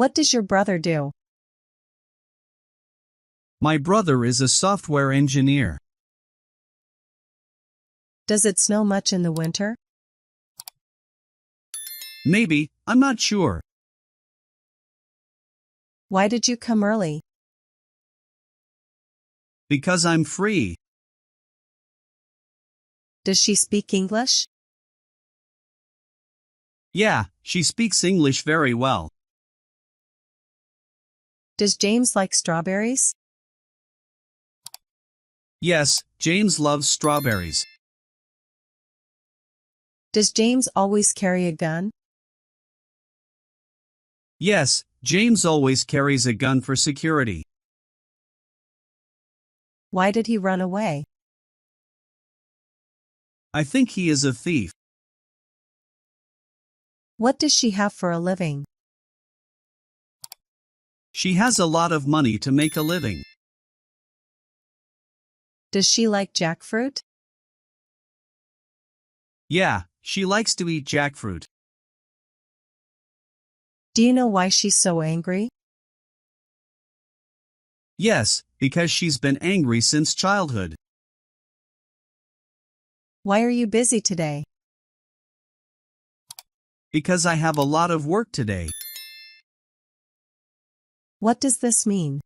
What does your brother do? My brother is a software engineer. Does it snow much in the winter? Maybe, I'm not sure. Why did you come early? Because I'm free. Does she speak English? Yeah, she speaks English very well. Does James like strawberries? Yes, James loves strawberries. Does James always carry a gun? Yes, James always carries a gun for security. Why did he run away? I think he is a thief. What does she have for a living? She has a lot of money to make a living. Does she like jackfruit? Yeah, she likes to eat jackfruit. Do you know why she's so angry? Yes, because she's been angry since childhood. Why are you busy today? Because I have a lot of work today. What does this mean?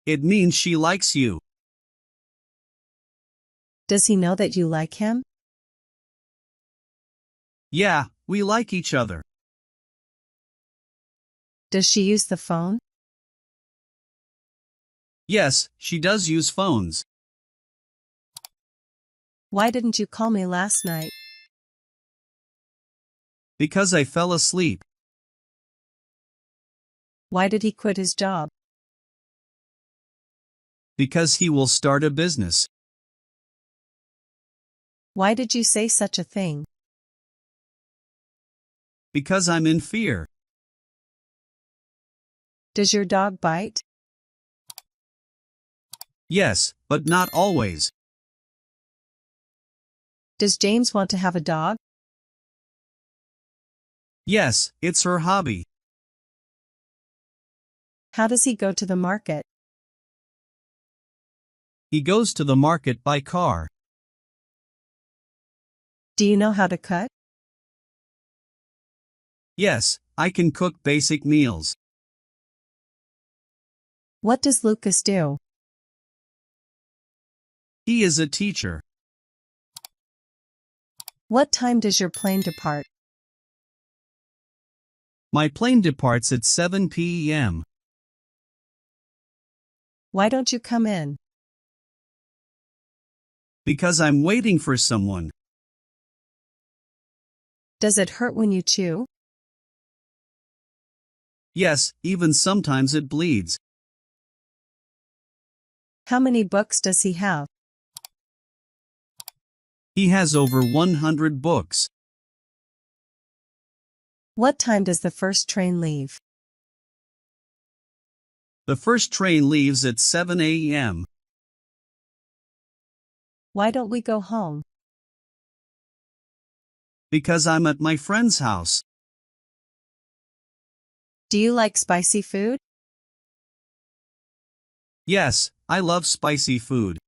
It means she likes you. Does he know that you like him? Yeah, we like each other. Does she use the phone? Yes, she does use phones. Why didn't you call me last night? Because I fell asleep. Why did he quit his job? Because he will start a business. Why did you say such a thing? Because I'm in fear. Does your dog bite? Yes, but not always. Does James want to have a dog? Yes, it's her hobby. How does he go to the market? He goes to the market by car. Do you know how to cut? Yes, I can cook basic meals. What does Lucas do? He is a teacher. What time does your plane depart? My plane departs at 7 p.m. Why don't you come in? Because I'm waiting for someone. Does it hurt when you chew? Yes, even sometimes it bleeds. How many books does he have? He has over 100 books. What time does the first train leave? The first train leaves at 7 a.m. Why don't we go home? Because I'm at my friend's house. Do you like spicy food? Yes, I love spicy food.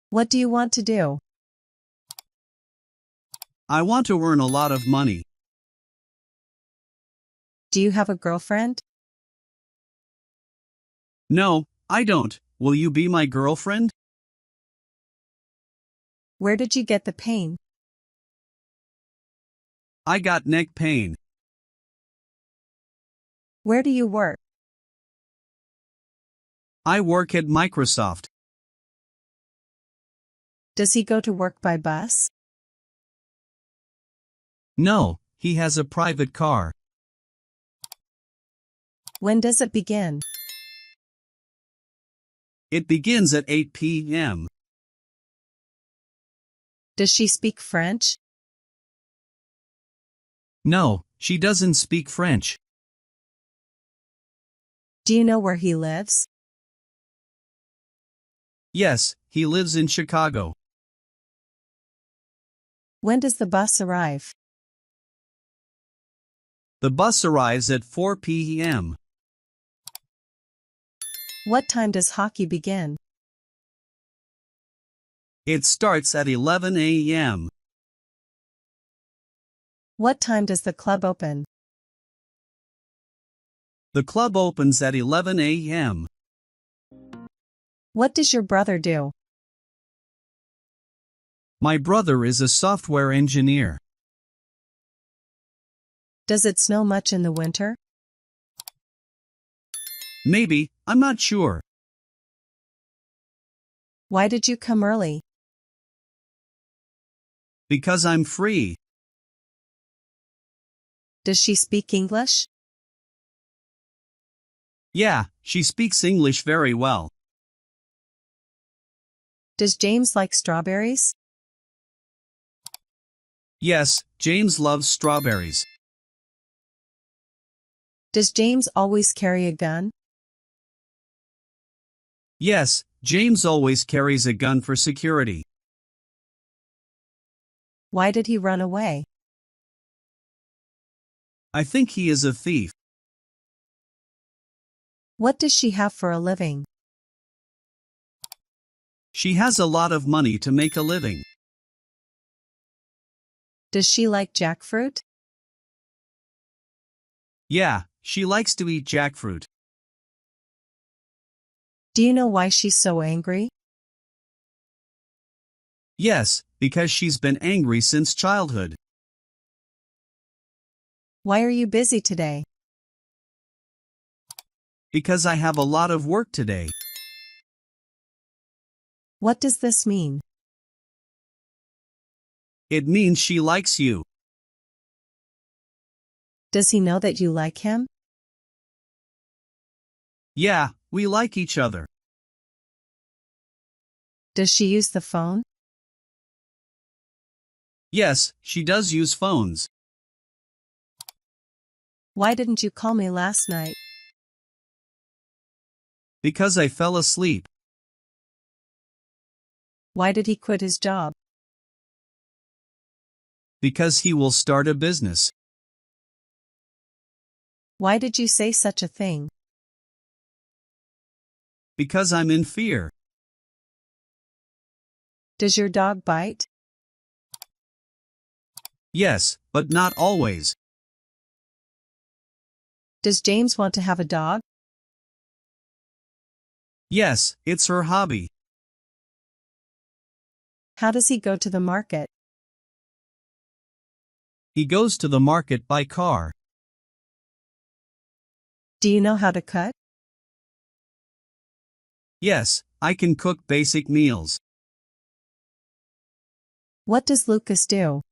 What do you want to do? I want to earn a lot of money. Do you have a girlfriend? No, I don't. Will you be my girlfriend? Where did you get the pain? I got neck pain. Where do you work? I work at Microsoft. Does he go to work by bus? No, he has a private car. When does it begin? It begins at 8 p.m. Does she speak French? No, she doesn't speak French. Do you know where he lives? Yes, he lives in Chicago. When does the bus arrive? The bus arrives at 4 p.m. What time does hockey begin? It starts at 11 a.m. What time does the club open? The club opens at 11 a.m. What does your brother do? My brother is a software engineer. Does it snow much in the winter? Maybe, I'm not sure. Why did you come early? Because I'm free. Does she speak English? Yeah, she speaks English very well. Does James like strawberries? Yes, James loves strawberries. Does James always carry a gun? Yes, James always carries a gun for security. Why did he run away? I think he is a thief. What does she have for a living? She has a lot of money to make a living. Does she like jackfruit? Yeah, she likes to eat jackfruit. Do you know why she's so angry? Yes, because she's been angry since childhood. Why are you busy today? Because I have a lot of work today. What does this mean? It means she likes you. Does he know that you like him? Yeah, we like each other. Does she use the phone? Yes, she does use phones. Why didn't you call me last night? Because I fell asleep. Why did he quit his job? Because he will start a business. Why did you say such a thing? Because I'm in fear. Does your dog bite? Yes, but not always. Does James want to have a dog? Yes, it's her hobby. How does he go to the market? He goes to the market by car. Do you know how to cut? Yes, I can cook basic meals. What does Lucas do?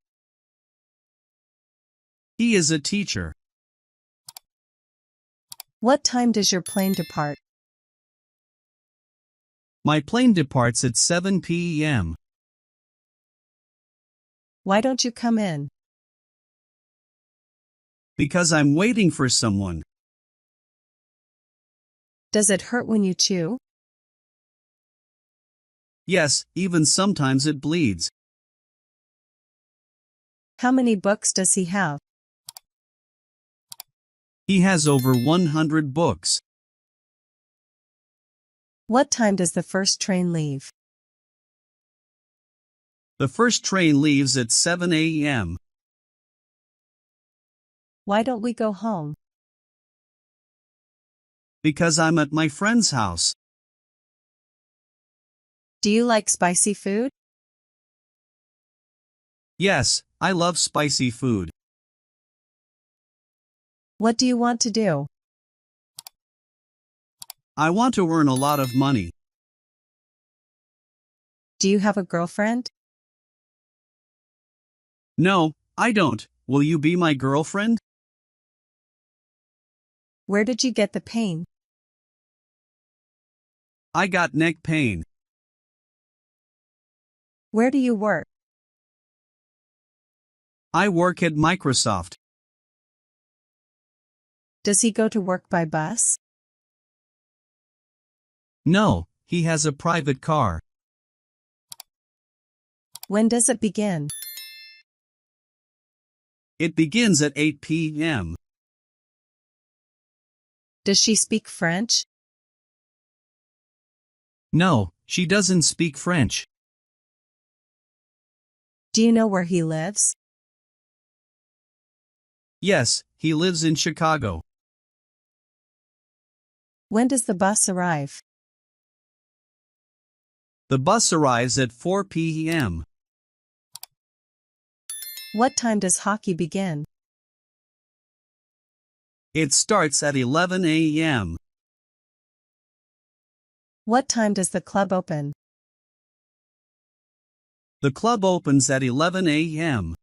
He is a teacher. What time does your plane depart? My plane departs at 7 p.m. Why don't you come in? Because I'm waiting for someone. Does it hurt when you chew? Yes, even sometimes it bleeds. How many books does he have? He has over 100 books. What time does the first train leave? The first train leaves at 7 a.m. Why don't we go home? Because I'm at my friend's house. Do you like spicy food? Yes, I love spicy food. What do you want to do? I want to earn a lot of money. Do you have a girlfriend? No, I don't. Will you be my girlfriend? Where did you get the pain? I got neck pain. Where do you work? I work at Microsoft. Does he go to work by bus? No, he has a private car. When does it begin? It begins at 8 p.m. Does she speak French? No, she doesn't speak French. Do you know where he lives? Yes, he lives in Chicago. When does the bus arrive? The bus arrives at 4 p.m. What time does hockey begin? It starts at 11 a.m. What time does the club open? The club opens at 11 a.m.